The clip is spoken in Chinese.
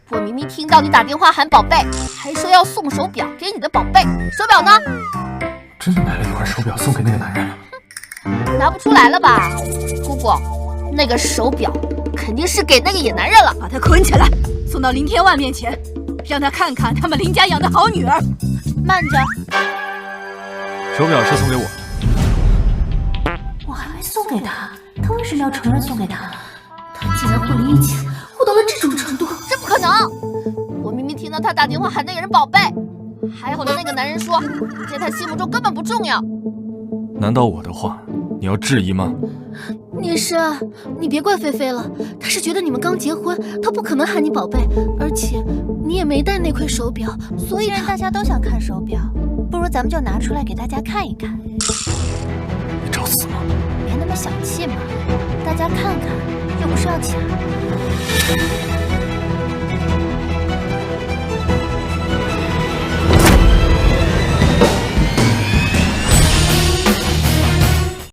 我明明听到你打电话喊宝贝，还说要送手表给你的宝贝，手表呢？真的买了一块手表送给那个男人了。拿不出来了吧？姑姑，那个手表肯定是给那个野男人了。把他捆起来，送到林天万面前，让他看看他们林家养的好女儿。慢着，手表是送给我的。我还没送给他，他为什么要承认送给他？他竟然混了一起，混到了这种程度，这不可能！我明明听到他打电话喊那个人宝贝，还好那个男人说你在他心目中根本不重要。难道我的话你要质疑吗？也是啊，你别怪菲菲了，他是觉得你们刚结婚，他不可能喊你宝贝，而且你也没戴那块手表，所以既然大家都想看手表，不如咱们就拿出来给大家看一看。你找死吗？别那么小气嘛，大家看看，又不是要钱。